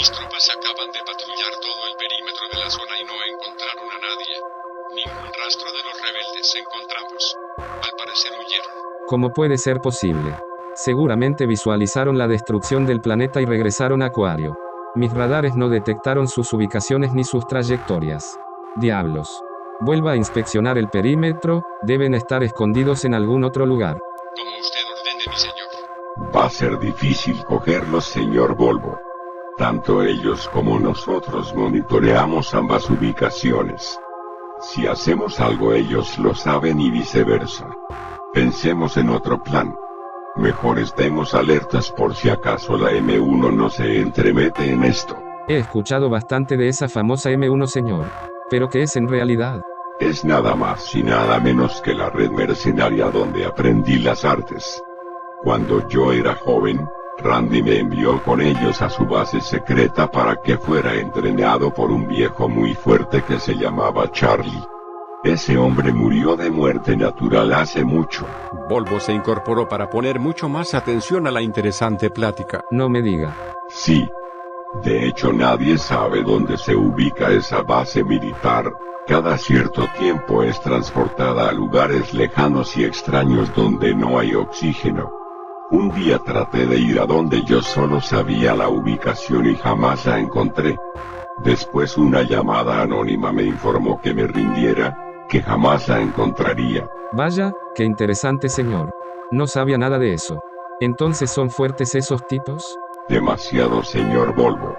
Mis tropas acaban de patrullar todo el perímetro de la zona y no encontraron a nadie. Ningún rastro de los rebeldes encontramos. Al parecer huyeron. ¿Cómo puede ser posible? Seguramente visualizaron la destrucción del planeta y regresaron a Acuario. Mis radares no detectaron sus ubicaciones ni sus trayectorias. Diablos. Vuelva a inspeccionar el perímetro, deben estar escondidos en algún otro lugar. Como usted ordene, mi señor. Va a ser difícil cogerlos, señor Volvo. Tanto ellos como nosotros monitoreamos ambas ubicaciones. Si hacemos algo ellos lo saben y viceversa. Pensemos en otro plan. Mejor estemos alertas por si acaso la M1 no se entremete en esto. He escuchado bastante de esa famosa M1, señor. ¿Pero qué es en realidad? Es nada más y nada menos que la red mercenaria donde aprendí las artes. Cuando yo era joven, Randy me envió con ellos a su base secreta para que fuera entrenado por un viejo muy fuerte que se llamaba Charlie. Ese hombre murió de muerte natural hace mucho. Volvo se incorporó para poner mucho más atención a la interesante plática. No me diga. Sí. De hecho nadie sabe dónde se ubica esa base militar. Cada cierto tiempo es transportada a lugares lejanos y extraños donde no hay oxígeno. Un día traté de ir a donde yo solo sabía la ubicación y jamás la encontré. Después una llamada anónima me informó que me rindiera, que jamás la encontraría. Vaya, qué interesante, señor. No sabía nada de eso. ¿Entonces son fuertes esos tipos? Demasiado, señor Volvo.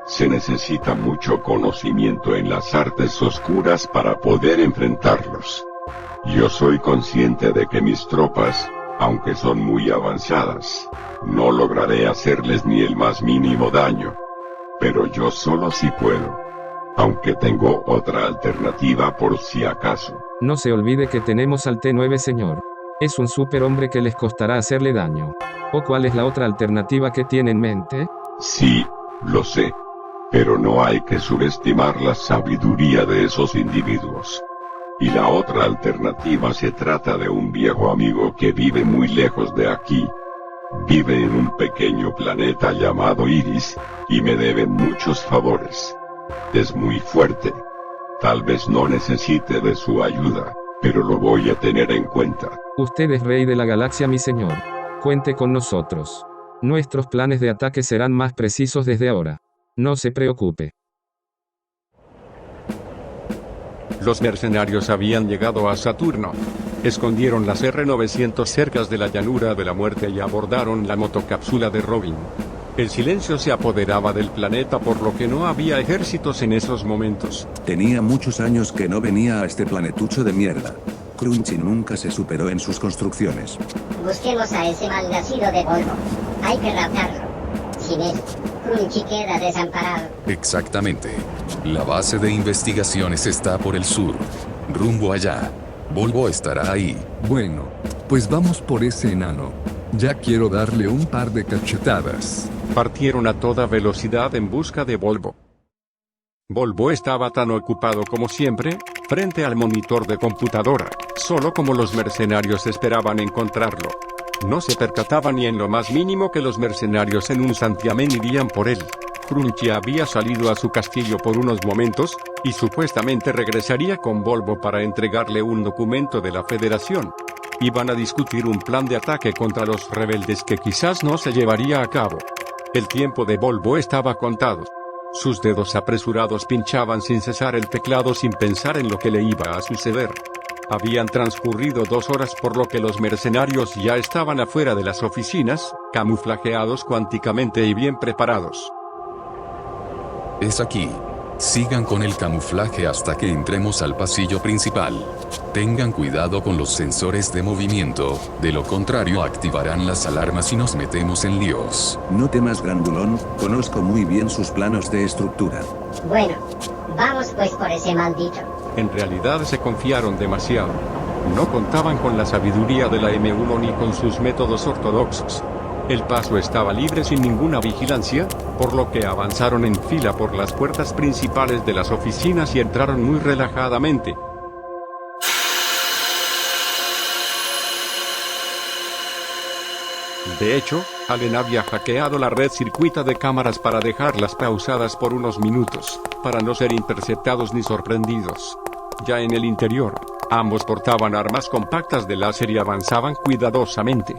Se necesita mucho conocimiento en las artes oscuras para poder enfrentarlos. Yo soy consciente de que mis tropas, aunque son muy avanzadas, no lograré hacerles ni el más mínimo daño. Pero yo solo sí puedo. Aunque tengo otra alternativa por si acaso. No se olvide que tenemos al T9, señor. Es un superhombre que les costará hacerle daño. ¿O cuál es la otra alternativa que tiene en mente? Sí, lo sé. Pero no hay que subestimar la sabiduría de esos individuos. Y la otra alternativa se trata de un viejo amigo que vive muy lejos de aquí. Vive en un pequeño planeta llamado Iris, y me debe muchos favores. Es muy fuerte. Tal vez no necesite de su ayuda, pero lo voy a tener en cuenta. Usted es rey de la galaxia, mi señor. Cuente con nosotros. Nuestros planes de ataque serán más precisos desde ahora. No se preocupe. Los mercenarios habían llegado a Saturno. Escondieron las R-900 cerca de la llanura de la muerte y abordaron la motocápsula de Robin. El silencio se apoderaba del planeta por lo que no había ejércitos en esos momentos. Tenía muchos años que no venía a este planetucho de mierda. Crunchy nunca se superó en sus construcciones. Busquemos a ese malnacido de Volvo. Hay que raptarlo. Sin él, Crunchy queda desamparado. Exactamente. La base de investigaciones está por el sur. Rumbo allá. Volvo estará ahí. Bueno, pues vamos por ese enano. Ya quiero darle un par de cachetadas. Partieron a toda velocidad en busca de Volvo. Volvo estaba tan ocupado como siempre, frente al monitor de computadora, solo como los mercenarios esperaban encontrarlo. No se percataba ni en lo más mínimo que los mercenarios en un santiamén irían por él. Crunchy había salido a su castillo por unos momentos, y supuestamente regresaría con Volvo para entregarle un documento de la Federación. Iban a discutir un plan de ataque contra los rebeldes que quizás no se llevaría a cabo. El tiempo de Volvo estaba contado. Sus dedos apresurados pinchaban sin cesar el teclado sin pensar en lo que le iba a suceder. Habían transcurrido 2 horas por lo que los mercenarios ya estaban afuera de las oficinas, camuflajeados cuánticamente y bien preparados. Es aquí. Sigan con el camuflaje hasta que entremos al pasillo principal. Tengan cuidado con los sensores de movimiento, de lo contrario activarán las alarmas y nos metemos en líos. No temas, grandulón, conozco muy bien sus planos de estructura. Bueno, vamos pues por ese maldito. En realidad se confiaron demasiado. No contaban con la sabiduría de la M1 ni con sus métodos ortodoxos. El paso estaba libre sin ninguna vigilancia, por lo que avanzaron en fila por las puertas principales de las oficinas y entraron muy relajadamente. De hecho, Allen había hackeado la red circuita de cámaras para dejarlas pausadas por unos minutos, para no ser interceptados ni sorprendidos. Ya en el interior, ambos portaban armas compactas de láser y avanzaban cuidadosamente.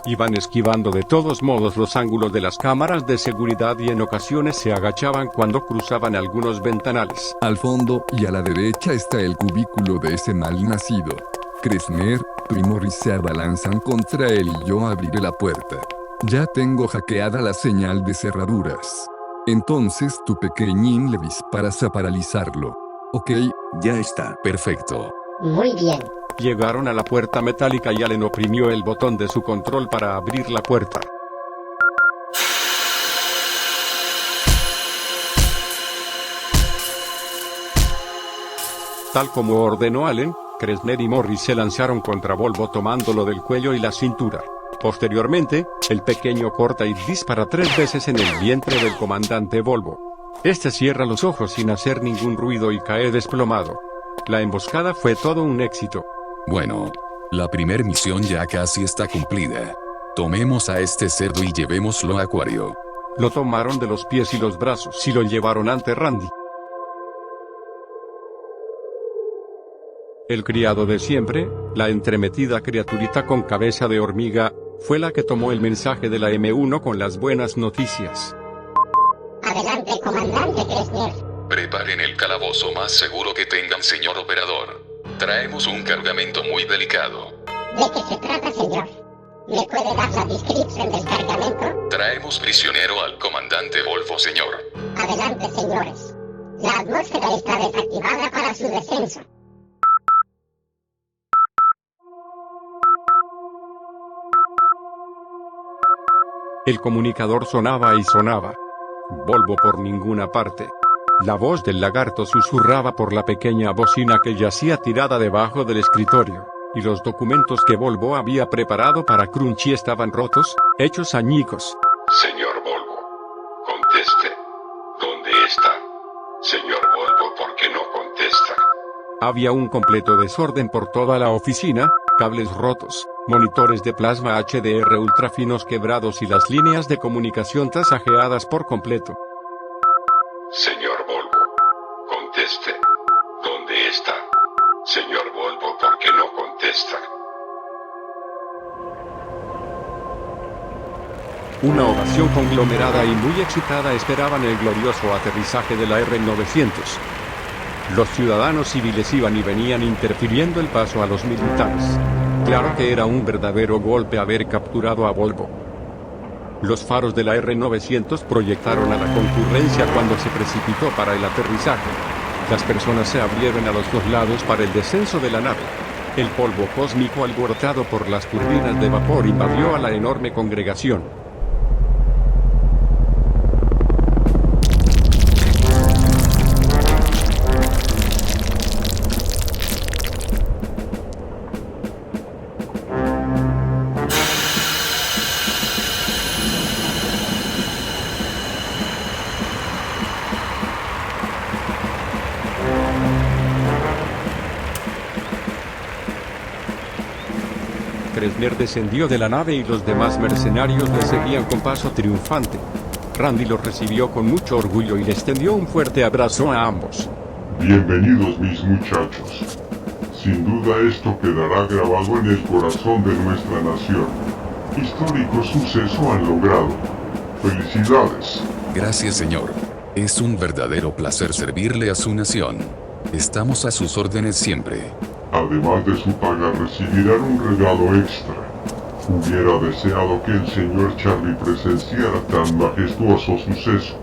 Iban esquivando de todos modos los ángulos de las cámaras de seguridad y en ocasiones se agachaban cuando cruzaban algunos ventanales. Al fondo y a la derecha está el cubículo de ese malnacido. Kressner, tú y Morris se abalanzan contra él y yo abriré la puerta. Ya tengo hackeada la señal de cerraduras. Entonces tu pequeñín le disparas a paralizarlo. ¿Ok? Ya está. Perfecto. Muy bien. Llegaron a la puerta metálica y Allen oprimió el botón de su control para abrir la puerta. Tal como ordenó Allen, Kressner y Morris se lanzaron contra Volvo tomándolo del cuello y la cintura. Posteriormente, el pequeño corta y dispara 3 veces en el vientre del comandante Volvo. Este cierra los ojos sin hacer ningún ruido y cae desplomado. La emboscada fue todo un éxito. Bueno, la primer misión ya casi está cumplida. Tomemos a este cerdo y llevémoslo a Acuario. Lo tomaron de los pies y los brazos y lo llevaron ante Randy. El criado de siempre, la entremetida criaturita con cabeza de hormiga, fue la que tomó el mensaje de la M1 con las buenas noticias. Adelante, comandante Kressner. Preparen el calabozo más seguro que tengan, señor operador. Traemos un cargamento muy delicado. ¿De qué se trata, señor? ¿Me puede dar la descripción del cargamento? Traemos prisionero al comandante Volvo, señor. Adelante, señores. La atmósfera está desactivada para su descenso. El comunicador sonaba y sonaba. Volvo por ninguna parte. La voz del lagarto susurraba por la pequeña bocina que yacía tirada debajo del escritorio, y los documentos que Volvo había preparado para Crunchy estaban rotos, hechos añicos. Señor Volvo, conteste. ¿Dónde está? Señor Volvo, ¿por qué no contesta? Había un completo desorden por toda la oficina, cables rotos, monitores de plasma HDR ultrafinos quebrados y las líneas de comunicación tasajeadas por completo. Señor Volvo, conteste. ¿Dónde está? Señor Volvo, ¿por qué no contesta? Una ovación conglomerada y muy excitada esperaban el glorioso aterrizaje de la R-900. Los ciudadanos civiles iban y venían interfiriendo el paso a los militares. Claro que era un verdadero golpe haber capturado a Volvo. Los faros de la R-900 proyectaron a la concurrencia cuando se precipitó para el aterrizaje. Las personas se abrieron a los 2 lados para el descenso de la nave. El polvo cósmico alborotado por las turbinas de vapor invadió a la enorme congregación. Kressner descendió de la nave y los demás mercenarios le seguían con paso triunfante. Randy los recibió con mucho orgullo y les tendió un fuerte abrazo a ambos. Bienvenidos, mis muchachos. Sin duda esto quedará grabado en el corazón de nuestra nación. Histórico suceso han logrado. Felicidades. Gracias, señor. Es un verdadero placer servirle a su nación. Estamos a sus órdenes siempre. Además de su paga recibirán un regalo extra. Hubiera deseado que el señor Charlie presenciara tan majestuoso suceso.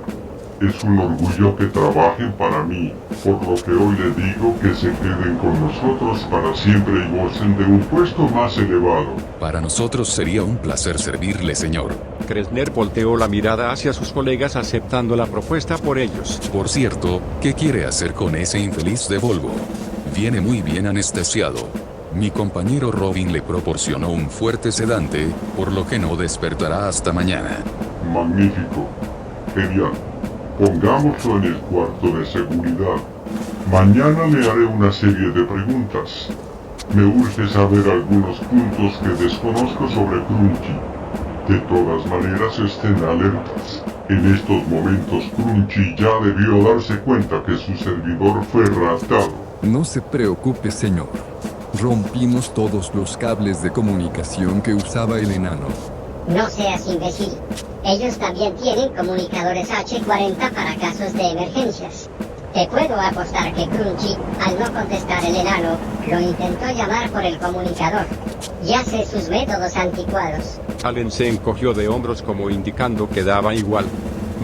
Es un orgullo que trabajen para mí, por lo que hoy le digo que se queden con nosotros para siempre y gocen de un puesto más elevado. Para nosotros sería un placer servirle, señor. Kressner volteó la mirada hacia sus colegas aceptando la propuesta por ellos. Por cierto, ¿qué quiere hacer con ese infeliz de Volvo? Viene muy bien anestesiado. Mi compañero Robin le proporcionó un fuerte sedante, por lo que no despertará hasta mañana. Magnífico. Genial. Pongámoslo en el cuarto de seguridad. Mañana le haré una serie de preguntas. Me urge saber algunos puntos que desconozco sobre Crunchy. De todas maneras estén alertas. En estos momentos Crunchy ya debió darse cuenta que su servidor fue raptado. No se preocupe, señor. Rompimos todos los cables de comunicación que usaba el enano. No seas imbécil. Ellos también tienen comunicadores H40 para casos de emergencias. Te puedo apostar que Crunchy, al no contestar el enano, lo intentó llamar por el comunicador. Ya sé sus métodos anticuados. Allen se encogió de hombros como indicando que daba igual.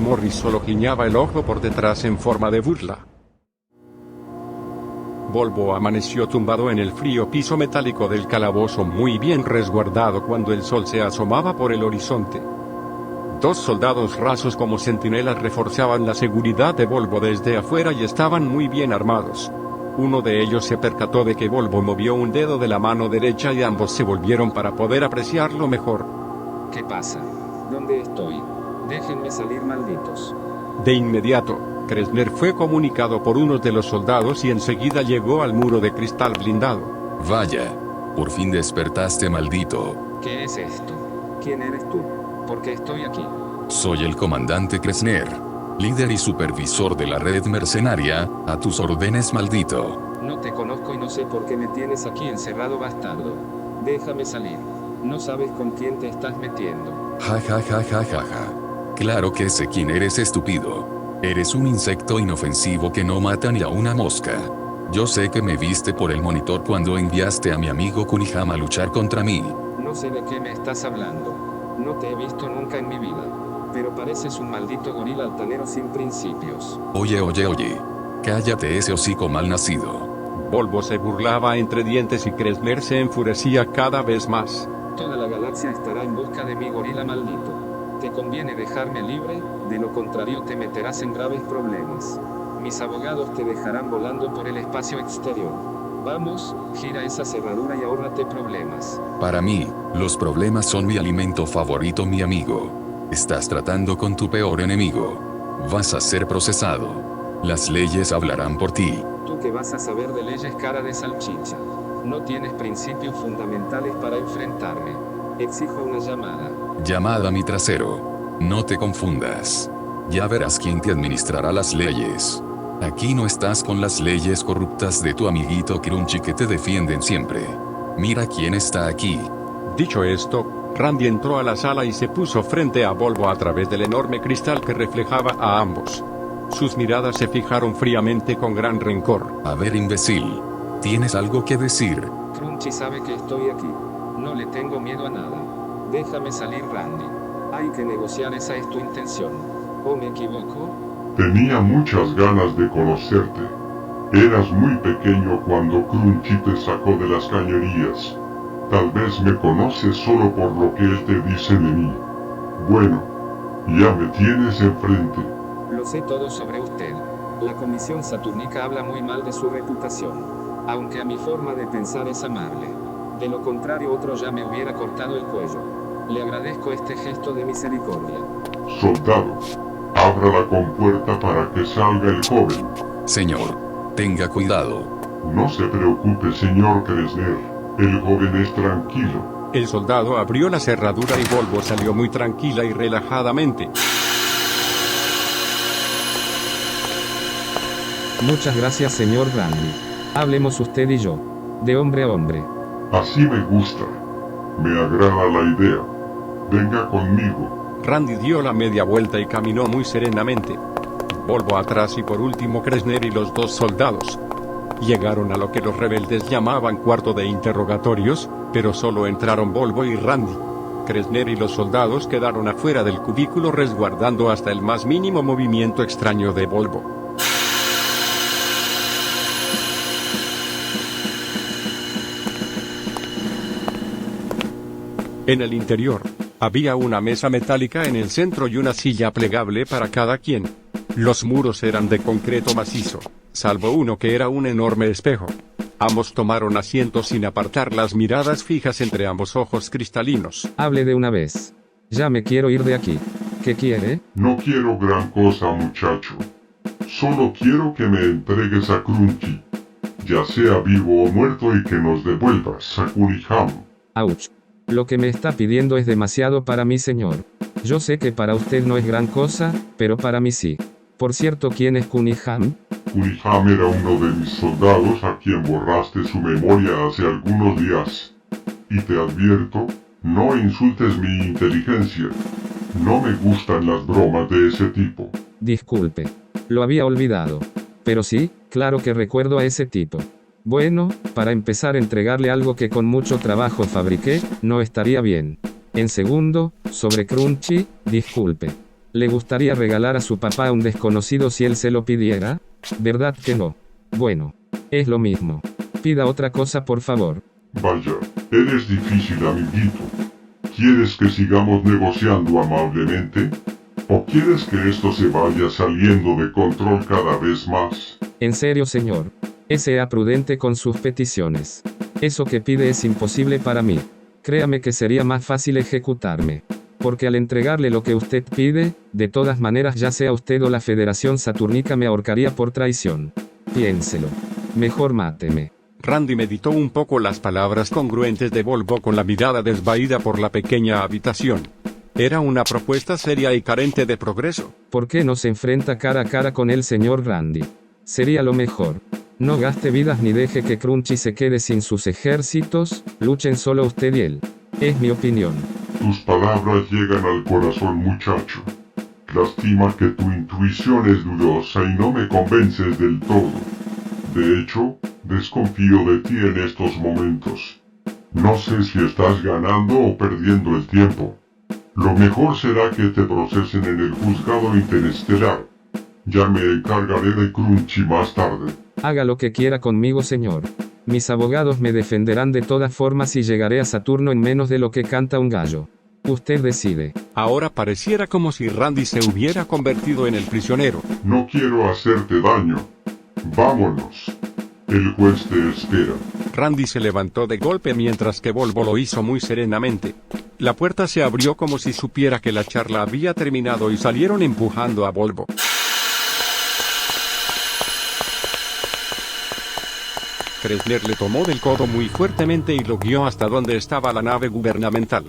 Morris solo guiñaba el ojo por detrás en forma de burla. Volvo amaneció tumbado en el frío piso metálico del calabozo, muy bien resguardado cuando el sol se asomaba por el horizonte. Dos soldados rasos como centinelas reforzaban la seguridad de Volvo desde afuera y estaban muy bien armados. Uno de ellos se percató de que Volvo movió un dedo de la mano derecha y ambos se volvieron para poder apreciarlo mejor. ¿Qué pasa? ¿Dónde estoy? Déjenme salir, malditos. De inmediato, Kressner fue comunicado por uno de los soldados y enseguida llegó al muro de cristal blindado. Vaya, por fin despertaste, maldito. ¿Qué es esto? ¿Quién eres tú? ¿Por qué estoy aquí? Soy el comandante Kressner, líder y supervisor de la red mercenaria, a tus órdenes, maldito. No te conozco y no sé por qué me tienes aquí encerrado, bastardo. Déjame salir. No sabes con quién te estás metiendo. Ja ja ja ja ja ja. Claro que sé quién eres, estúpido. Eres un insecto inofensivo que no mata ni a una mosca. Yo sé que me viste por el monitor cuando enviaste a mi amigo Kunihama a luchar contra mí. No sé de qué me estás hablando. No te he visto nunca en mi vida. Pero pareces un maldito gorila altanero sin principios. Oye. Cállate ese hocico malnacido. Volvo se burlaba entre dientes y Kressner se enfurecía cada vez más. Toda la galaxia estará en busca de mi gorila maldito. Te conviene dejarme libre, de lo contrario te meterás en graves problemas. Mis abogados te dejarán volando por el espacio exterior. Vamos, gira esa cerradura y ahórrate problemas. Para mí, los problemas son mi alimento favorito, mi amigo. Estás tratando con tu peor enemigo. Vas a ser procesado. Las leyes hablarán por ti. ¿Tú qué vas a saber de leyes, cara de salchicha? No tienes principios fundamentales para enfrentarme. Exijo una llamada. Llamada a mi trasero. No te confundas. Ya verás quién te administrará las leyes. Aquí no estás con las leyes corruptas de tu amiguito Crunchy que te defienden siempre. Mira quién está aquí. Dicho esto, Randy entró a la sala y se puso frente a Volvo a través del enorme cristal que reflejaba a ambos. Sus miradas se fijaron fríamente con gran rencor. A ver, imbécil. ¿Tienes algo que decir? Crunchy sabe que estoy aquí. No le tengo miedo a nada. Déjame salir, Randy. Hay que negociar, esa es tu intención. ¿O me equivoco? Tenía muchas ganas de conocerte. Eras muy pequeño cuando Crunchy te sacó de las cañerías. Tal vez me conoces solo por lo que él te dice de mí. Bueno, ya me tienes enfrente. Lo sé todo sobre usted. La Comisión Saturnica habla muy mal de su reputación. Aunque a mi forma de pensar es amable. De lo contrario, otro ya me hubiera cortado el cuello. Le agradezco este gesto de misericordia. Soldado, abra la compuerta para que salga el joven. Señor, tenga cuidado. No se preocupe, señor Kressner. El joven es tranquilo. El soldado abrió la cerradura y Volvo salió muy tranquila y relajadamente. Muchas gracias, señor Randy. Hablemos usted y yo. De hombre a hombre. Así me gusta. Me agrada la idea. Venga conmigo. Randy dio la media vuelta y caminó muy serenamente. Volvo atrás y por último Kressner y los dos soldados. Llegaron a lo que los rebeldes llamaban cuarto de interrogatorios, pero solo entraron Volvo y Randy. Kressner y los soldados quedaron afuera del cubículo resguardando hasta el más mínimo movimiento extraño de Volvo. En el interior, había una mesa metálica en el centro y una silla plegable para cada quien. Los muros eran de concreto macizo, salvo uno que era un enorme espejo. Ambos tomaron asiento sin apartar las miradas fijas entre ambos ojos cristalinos. Hable de una vez. Ya me quiero ir de aquí. ¿Qué quiere? No quiero gran cosa, muchacho. Solo quiero que me entregues a Crunchy. Ya sea vivo o muerto, y que nos devuelvas a Kunihama. Ouch. Lo que me está pidiendo es demasiado para mí, señor. Yo sé que para usted no es gran cosa, pero para mí sí. Por cierto, ¿quién es Cunningham? Cunningham era uno de mis soldados a quien borraste su memoria hace algunos días. Y te advierto, no insultes mi inteligencia. No me gustan las bromas de ese tipo. Disculpe. Lo había olvidado. Pero sí, claro que recuerdo a ese tipo. Bueno, para empezar a entregarle algo que con mucho trabajo fabriqué, no estaría bien. En segundo, sobre Crunchy, disculpe. ¿Le gustaría regalar a su papá a un desconocido si él se lo pidiera? ¿Verdad que no? Bueno, es lo mismo. Pida otra cosa, por favor. Vaya, eres difícil, amiguito. ¿Quieres que sigamos negociando amablemente? ¿O quieres que esto se vaya saliendo de control cada vez más? En serio, señor. Sea prudente con sus peticiones. Eso que pide es imposible para mí. Créame que sería más fácil ejecutarme. Porque al entregarle lo que usted pide, de todas maneras ya sea usted o la Federación Saturnica me ahorcaría por traición. Piénselo. Mejor máteme. Randy meditó un poco las palabras congruentes de Volvo con la mirada desvaída por la pequeña habitación. Era una propuesta seria y carente de progreso. ¿Por qué no se enfrenta cara a cara con el señor Randy? Sería lo mejor. No gaste vidas ni deje que Crunchy se quede sin sus ejércitos, luchen solo usted y él. Es mi opinión. Tus palabras llegan al corazón, muchacho. Lástima que tu intuición es dudosa y no me convences del todo. De hecho, desconfío de ti en estos momentos. No sé si estás ganando o perdiendo el tiempo. Lo mejor será que te procesen en el juzgado interestelar. Ya me encargaré de Crunchy más tarde. Haga lo que quiera conmigo, señor. Mis abogados me defenderán de todas formas y llegaré a Saturno en menos de lo que canta un gallo. Usted decide. Ahora pareciera como si Randy se hubiera convertido en el prisionero. No quiero hacerte daño. Vámonos. El juez te espera. Randy se levantó de golpe mientras que Volvo lo hizo muy serenamente. La puerta se abrió como si supiera que la charla había terminado y salieron empujando a Volvo. Kressner le tomó del codo muy fuertemente y lo guió hasta donde estaba la nave gubernamental.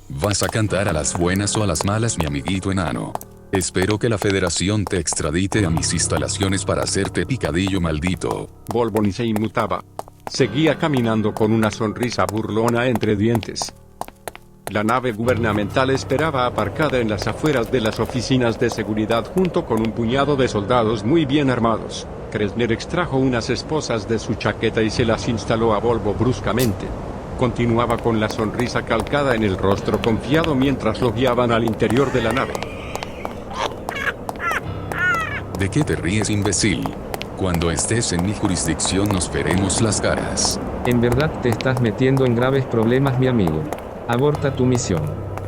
¿Vas a cantar a las buenas o a las malas, mi amiguito enano? Espero que la Federación te extradite a mis instalaciones para hacerte picadillo, maldito. Volvo ni se inmutaba. Seguía caminando con una sonrisa burlona entre dientes. La nave gubernamental esperaba aparcada en las afueras de las oficinas de seguridad junto con un puñado de soldados muy bien armados. Kressner extrajo unas esposas de su chaqueta y se las instaló a Volvo bruscamente. Continuaba con la sonrisa calcada en el rostro confiado mientras lo guiaban al interior de la nave. ¿De qué te ríes, imbécil? Cuando estés en mi jurisdicción nos veremos las caras. En verdad te estás metiendo en graves problemas, mi amigo. Aborta tu misión.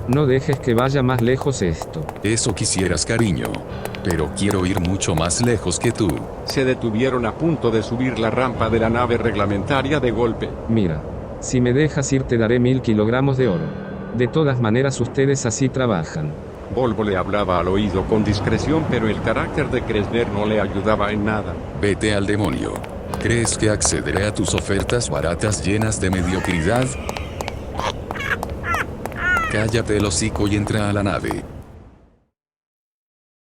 No dejes que vaya más lejos esto. Eso quisieras, cariño. Pero quiero ir mucho más lejos que tú. Se detuvieron a punto de subir la rampa de la nave reglamentaria de golpe. Mira, si me dejas ir te daré 1000 kilogramos de oro. De todas maneras ustedes así trabajan. Volvo le hablaba al oído con discreción, pero el carácter de Kressner no le ayudaba en nada. Vete al demonio. ¿Crees que accederé a tus ofertas baratas llenas de mediocridad? Cállate el hocico y entra a la nave.